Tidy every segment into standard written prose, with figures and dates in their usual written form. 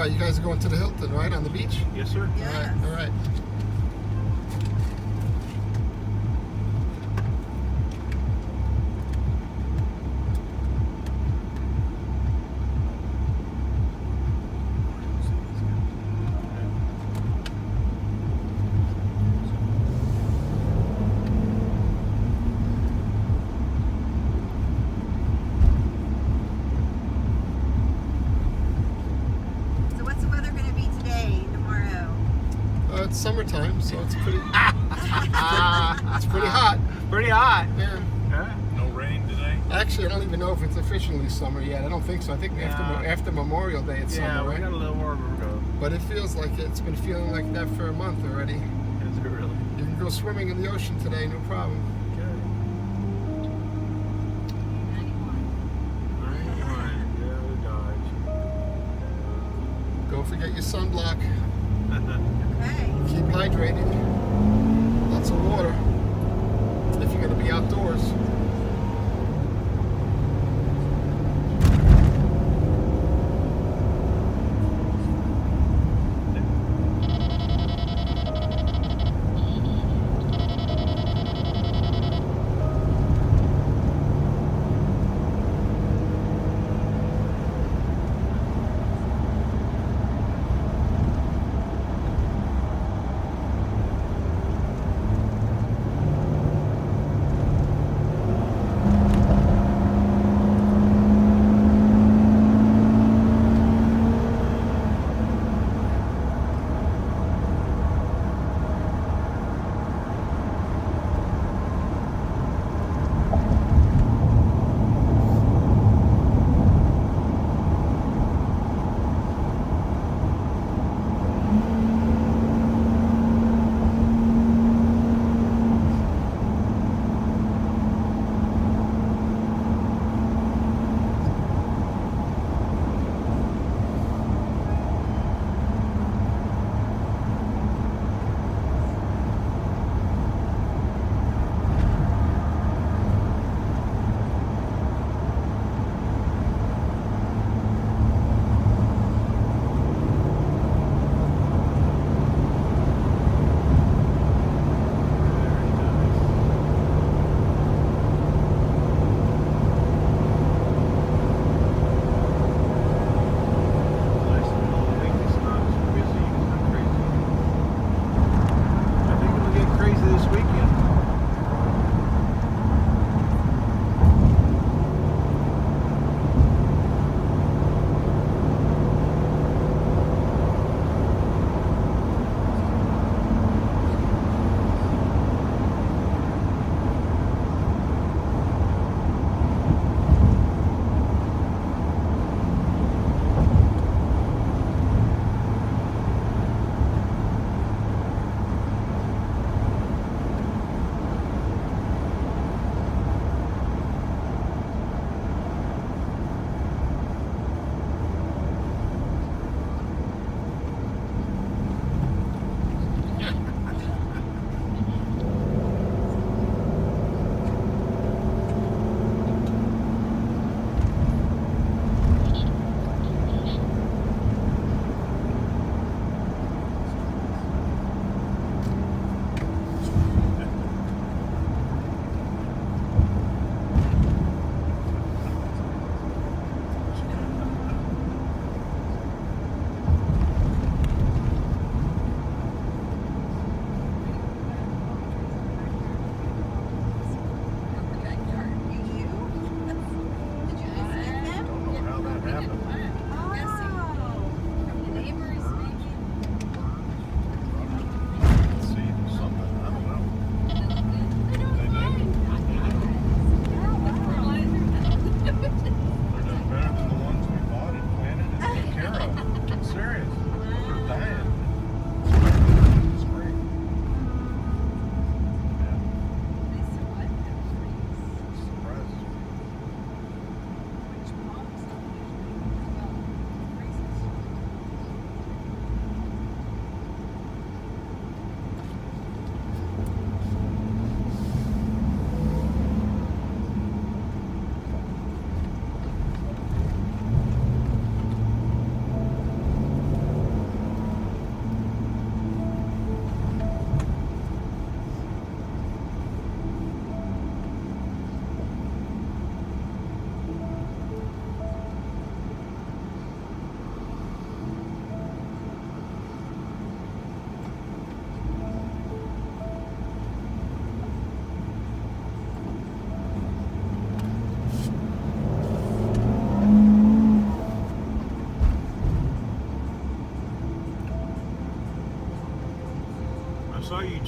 right, you guys are going to the Hilton, right, on the beach? Yes, sir. Yes. All right. So what's the weather going to be today, tomorrow? It's summertime, so it's pretty. It's pretty hot. Pretty hot. Yeah. Yeah. No rain today? Actually, I don't even know if it's officially summer yet. I don't think so. I think Yeah. after Memorial Day it's Yeah, summer, we right? got a little more to go. But it feels like it's been feeling like that for a month already. Is it really? You can go swimming in the ocean today, no problem. Okay. 91. Yeah, Dodge. Don't forget your sunblock. Okay. Keep hydrated. Lots of water. If you're going to be outdoors.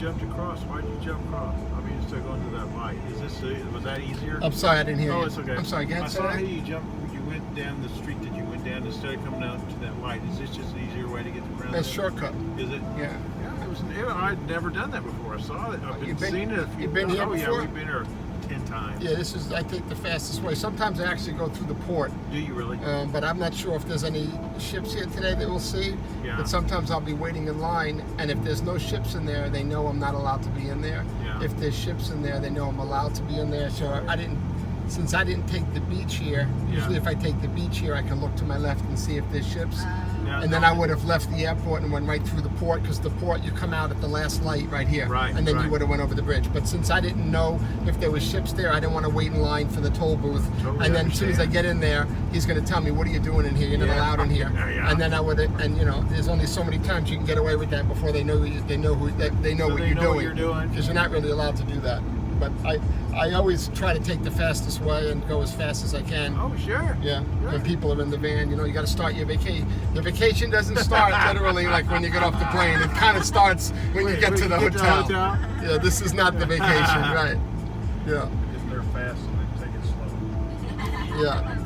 jumped across. Why'd you jump across? I mean, instead of going to that light. Was that easier? I'm sorry, I didn't hear you. Oh, it's okay. I'm sorry, go ahead, I say saw that. how you jumped. You went down the street that you went down instead of coming out to that light. Is this just an easier way to get around? That's there? shortcut. Is it? Yeah. I'd never done that before. I saw it. I've seen it. You've been here Oh before? yeah, we've been here 10 times. Yeah, I take the fastest way. Sometimes I actually go through the port. Do you really? But I'm not sure if there's any ships here today that we'll see. Yeah. But sometimes I'll be waiting in line, and if there's no ships in there, they know I'm not allowed to be in there. Yeah. If there's ships in there, they know I'm allowed to be in there. So since I didn't take the beach here, usually if I take the beach here, I can look to my left and see if there's ships. And then I would have left the airport and went right through the port, because the port, you come out at the last light right here. Right, and then right. you would have went over the bridge. But since I didn't know if there was ships there, I didn't want to wait in line for the toll booth. Totally And then as soon as I get in there, he's going to tell me, what are you doing in here? You're not allowed in here. Yeah. And then I would, and you know, there's only so many times you can get away with that before they know what you're doing. Because you're not really allowed to do that. But I always try to take the fastest way and go as fast as I can. Oh, sure. Yeah. Sure. When people are in the van, you know, you got to start your vacation. Your vacation doesn't start literally like when you get off the plane. It kind of starts when you get to the hotel. Yeah, this is not the vacation, right? Yeah. If they're fast, they take it slow. Yeah.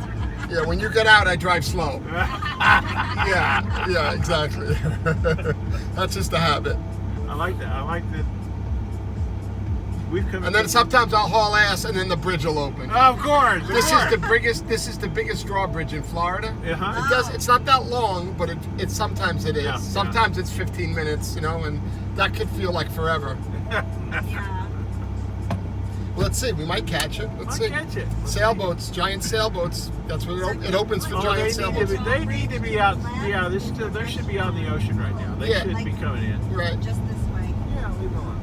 Yeah, when you get out, I drive slow. Yeah, exactly. That's just a habit. I like that. We've come. And then sometimes I'll haul ass, and then the bridge will open. Oh, of course. This is the biggest drawbridge in Florida. Uh-huh. It's not that long, but it sometimes it is. Yeah, Sometimes it's 15 minutes, you know, and that could feel like forever. Yeah. Let's see, we might catch it. Let's see. Catch it. Sailboats, giant sailboats. That's what it opens for giant sailboats. They need to be out. Yeah, they should be out in the ocean right now. They should be coming in. Right. Just this way. Yeah, leave them alone.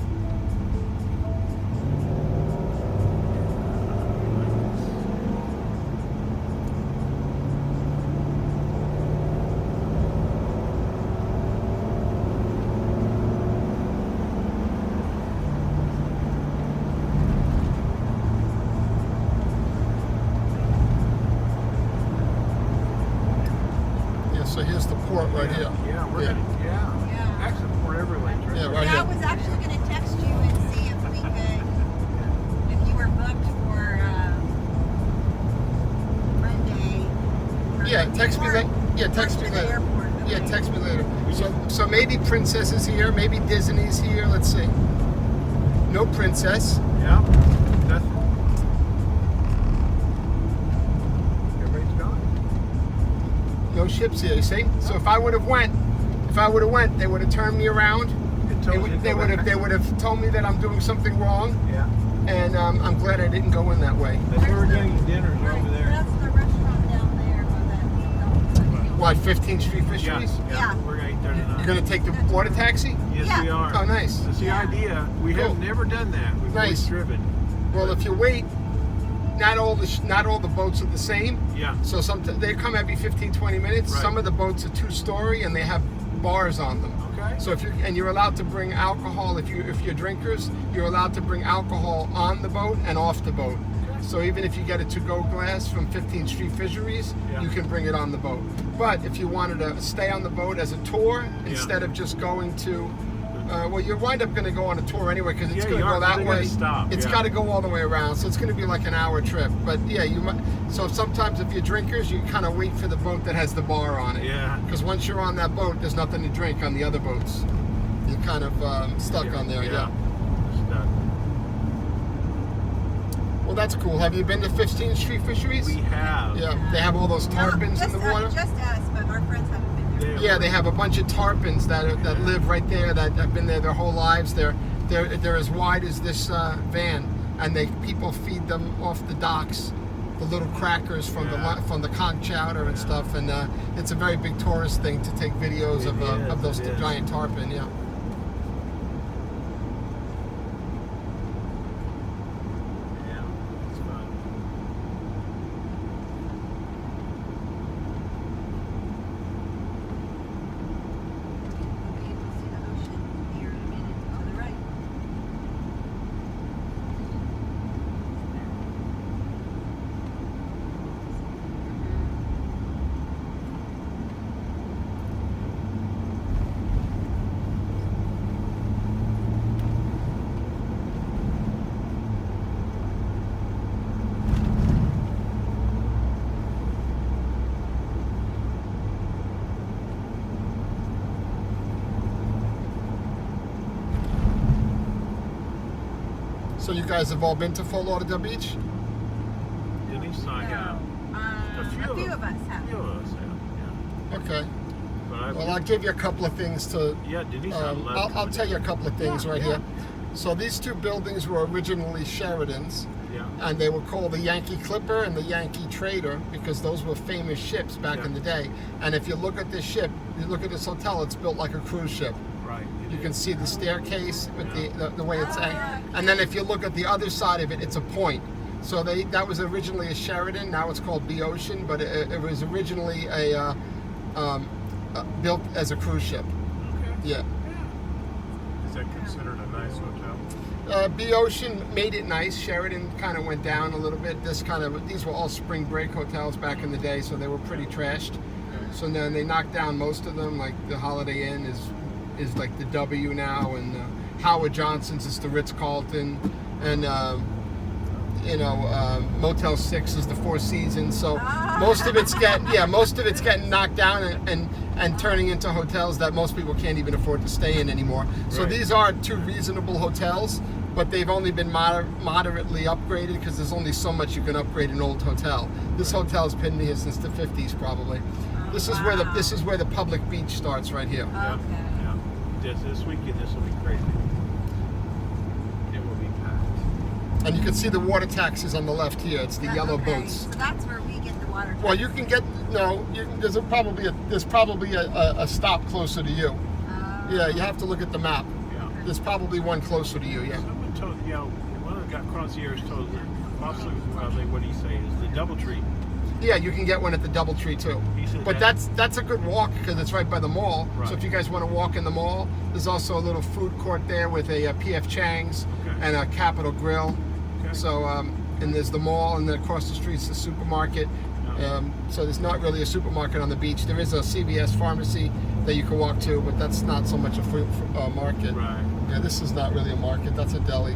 So here's the port right here. Yeah, we're gonna, actually port every lane's right. Yeah, right I here. was actually going to text you and see if we could, if you were booked for Monday. Yeah, text me later. Yeah, text me later. Yeah, text me later. So maybe Princess is here, maybe Disney's here. Let's see. No Princess. Yeah, that's. Everybody's gone. No ships here. You see? So if I would have went, they would have turned me around. They would have told me that I'm doing something wrong. Yeah. And I'm glad I didn't go in that way. That's where we're getting dinners over there. That's the restaurant down there. What, 15th Street Fisheries? Yeah. We're gonna eat there tonight. You're gonna take the water taxi? Yes, we are. Oh, nice. That's the idea. We have never done that. We've always Nice. driven. Well, if you wait, not all the boats are the same. Yeah. So they come every 15, 20 minutes. Right. Some of the boats are 2-story and they have bars on them. Okay. So you're allowed to bring alcohol if you're drinkers, you're allowed to bring alcohol on the boat and off the boat. So even if you get a to-go glass from 15th Street Fisheries, you can bring it on the boat. But if you wanted to stay on the boat as a tour instead of just going to, well, you wind up going to go on a tour anyway because it's going to go that way. It's got to go all the way around, so it's going to be like an hour trip. But yeah, you might. So sometimes if you're drinkers, you kind of wait for the boat that has the bar on it. Yeah. Because once you're on that boat, there's nothing to drink on the other boats. You're kind of stuck on there. Yeah. Stuck. Well, that's cool. Have you been to 15th Street Fisheries? We have. Yeah, they have all those tarpons in the water. Just us, but our friends haven't been there. Yeah, they have a bunch of tarpons that live right there that have been there their whole lives. They're as wide as this van, and people feed them off the docks, the little crackers from the conch chowder and stuff. And it's a very big tourist thing to take videos of those giant tarpon. Yeah. So you guys have all been to Fort Lauderdale Beach? Denise and I have. A few of us A have. few of us have, yeah. Okay. But Well, I'll give you a couple of things to. yeah, Denise and I love I'll tell you a couple of things right yeah. here. So these two buildings were originally Sheridans, Yeah. and they were called the Yankee Clipper and the Yankee Trader because those were famous ships back Yeah. in the day. And if you look at this ship, you look at this hotel, it's built like a cruise ship. Right. You can see the staircase with the way it's Ah, angled. And then if you look at the other side of it, it's a point. So that was originally a Sheridan. Now it's called B Ocean, but it was originally built as a cruise ship. Okay. Yeah. Is that considered a nice hotel? B Ocean made it nice. Sheridan kind of went down a little bit. These were all spring break hotels back in the day, so they were pretty trashed. So then they knocked down most of them. Like the Holiday Inn is like the W now, and Howard Johnson's is the Ritz Carlton, and Motel 6 is the Four Seasons. So most of it's getting knocked down and turning into hotels that most people can't even afford to stay in anymore. So Right. these are two reasonable hotels, but they've only been moderately upgraded because there's only so much you can upgrade an old hotel. This hotel's been here since the 50s probably. This is where the public beach starts right here. Yeah. Okay. Yeah. This weekend, this will be crazy. It will be packed. And you can see the water taxis on the left here. It's the yellow Okay, boats. So that's where we get the water. Well, you can get there's probably a stop closer to you. Yeah, you have to look at the map. Yeah. There's probably one closer to you. Yeah. Someone told, one of the concierge told us, possibly, what do you say, is the DoubleTree. Yeah, you can get one at the DoubleTree too. He said But that's a good walk because it's right by the mall. Right. So if you guys want to walk in the mall, there's also a little food court there with a P.F. Chang's Okay. and a Capitol Grill. Okay. So and there's the mall, and then across the street's the supermarket. So there's not really a supermarket on the beach. There is a CVS pharmacy that you can walk to, but that's not so much a market. Right. Yeah, this is not really a market. That's a deli.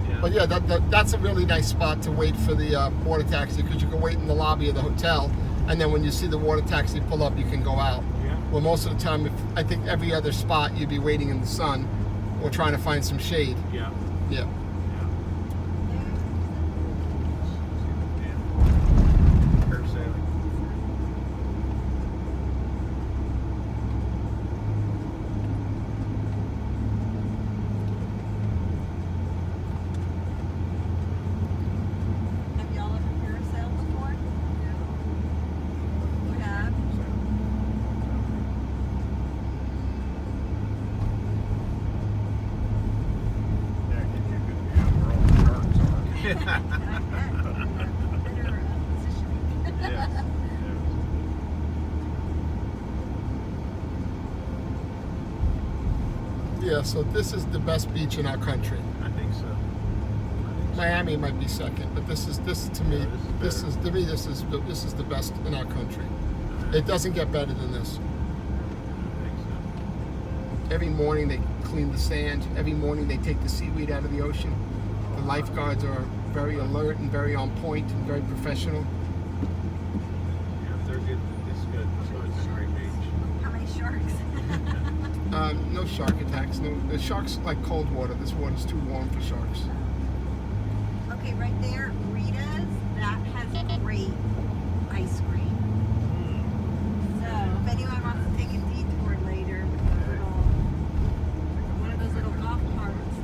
Yeah. But yeah, that's a really nice spot to wait for the water taxi because you can wait in the lobby of the hotel, and then when you see the water taxi pull up, you can go out. Yeah. Well, most of the time, I think every other spot you'd be waiting in the sun or trying to find some shade. Yeah. Yeah. Parasailing. Have y'all ever parasailed before? You have? Yeah, give you a good view of where all the sharks are. Better positioning. Yes. Yeah. So this is the best beach in our country. I think so. Miami might be second, but this to me, Yeah, this better. is the best in our country. It doesn't get better than this. I think so. Every morning they clean the sand. Every morning they take the seaweed out of the ocean. The lifeguards are very alert and very on point and very professional. Yeah, if they're good, it's good. So it's a great beach. How many sharks? No shark attacks. No, the sharks like cold water. This water's too warm for sharks. Okay, right there, Rita's, that has great ice cream. So if anyone wants to take a detour later with one of those little golf carts.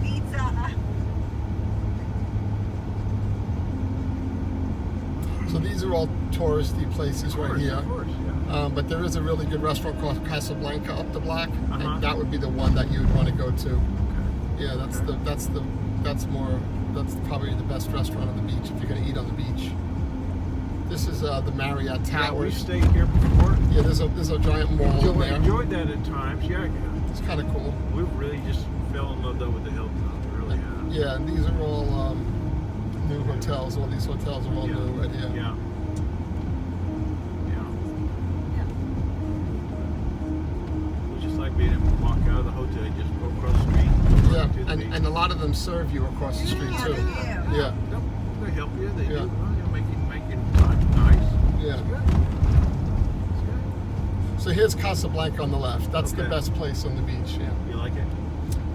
Pizza. So these are all touristy places right here. Of course, yeah. But there is a really good restaurant called Casablanca up the block, Uh-huh. and that would be the one that you would want to go to. Okay. Yeah, that's probably the best restaurant on the beach if you're going to eat on the beach. This is the Marriott Yeah, we Towers. stayed here before. Yeah, there's a giant mall in there. Enjoyed that at times. Yeah, It's kind of cool. we really just fell in love though with the Hilton. We really have. Yeah, and these are all new hotels. All these hotels are all Yeah. new right here. Yeah. Yeah. We just like being able to walk out of the hotel and just go across the street. Yeah, to the beach. and a lot of them serve you across the street Yeah, too. they do. Yeah, They help you. They Yeah. do. Making time nice. yeah. It's good. It's good. So here's Casablanca on the left. That's the Okay. best place on the beach. Yeah. You like it?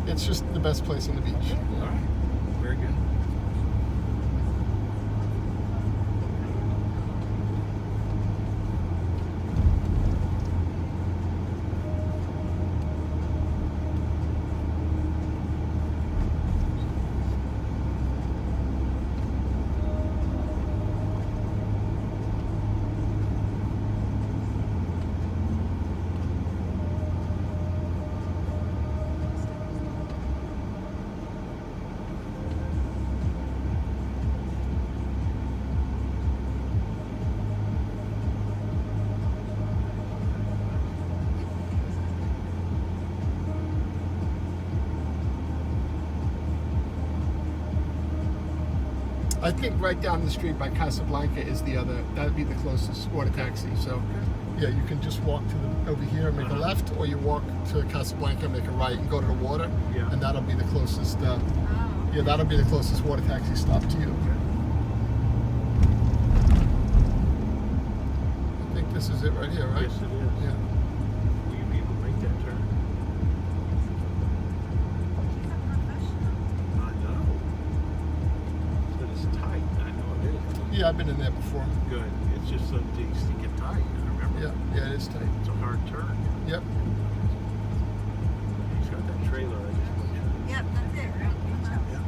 It's just the best place on the beach. All right. Very good. I think right down the street by Casablanca is the other. That'd be the closest water taxi. So, yeah, you can just walk to the over here and make a left, or you walk to Casablanca and make a right and go to the water, Yeah. and that'll be the closest. Oh. Yeah, that'll be the closest water taxi stop to you. I think this is it right here, right? Yes, it is. Yeah. Will you be able to make that turn? She's a professional. I know. But it's tight. I know it is. Yeah, I've been in there before. Good. It's just so stinking tight. I remember. Yeah, yeah, it is tight. It's a hard turn. Yep. He's got that trailer. I just put you. Yep, that's it. Right? Beach house. Yeah.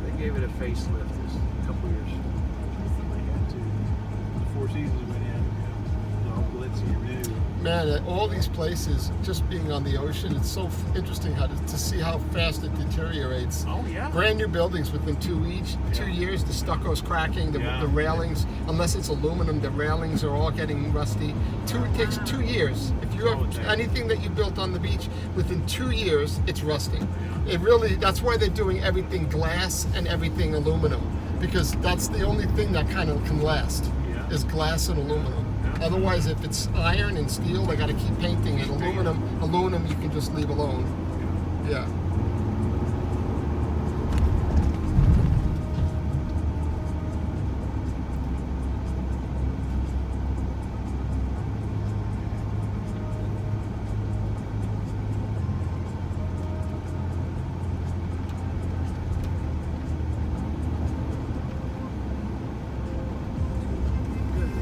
They gave it a facelift a couple years. They had to. The Four Seasons went in. All glitzy and new. Man, all these places, just being on the ocean, it's so interesting how to see how fast it deteriorates. Oh yeah. Brand new buildings within 2 years, the stucco's cracking, the railings, unless it's aluminum, the railings are all getting rusty. It takes 2 years. If you have anything that you built on the beach, within 2 years, it's rusting. It really, that's why they're doing everything glass and everything aluminum, because that's the only thing that kind of can last, is glass and aluminum. Otherwise, if it's iron and steel, they got to keep painting it. Aluminum, you can just leave alone. Yeah.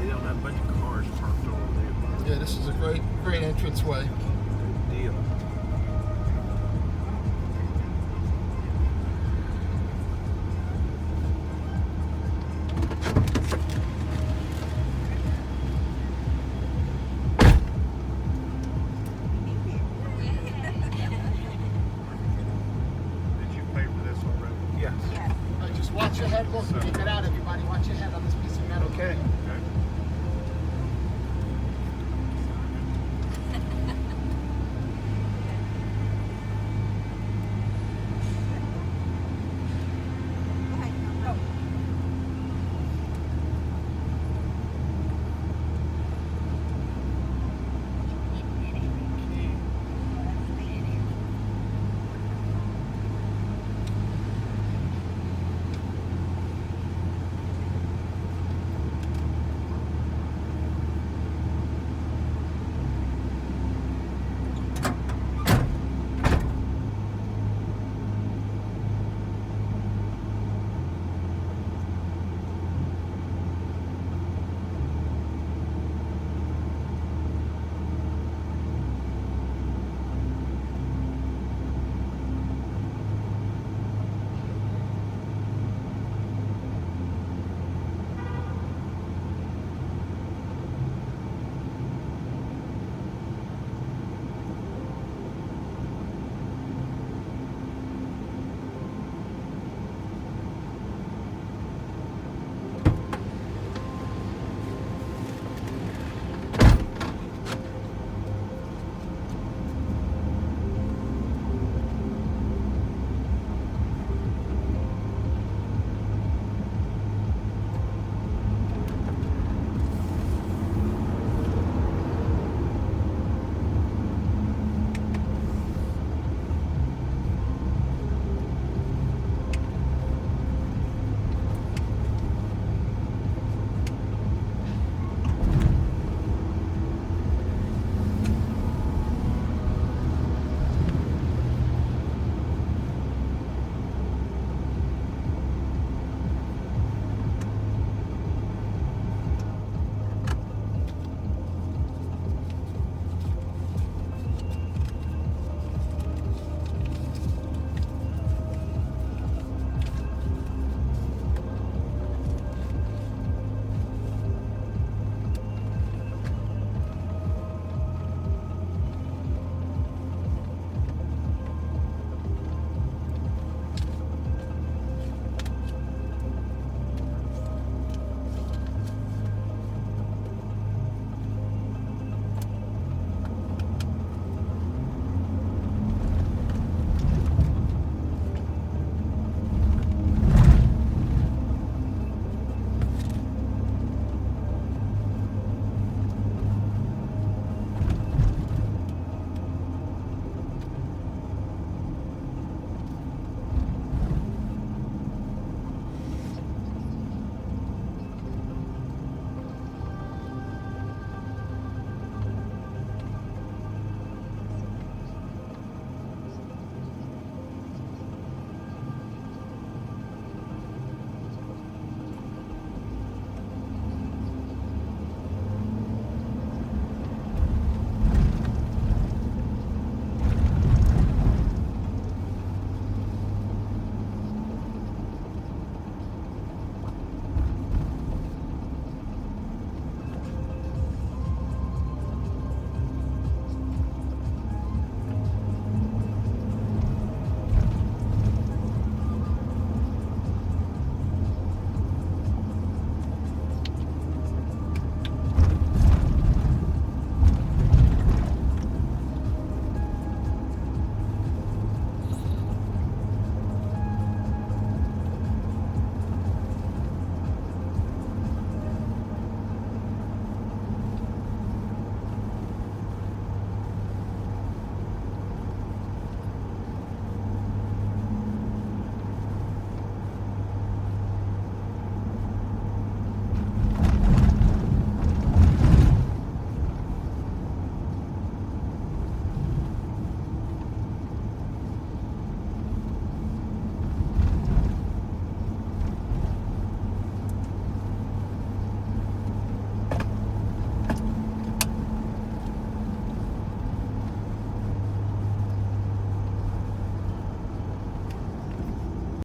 They don't have a bunch of cars parked over there. Yeah, this is a great entranceway. Good deal. Did you pay for this already? Yes. Yes. Just watch your head. Look, when you get out, everybody, watch your head on this piece of metal. Okay.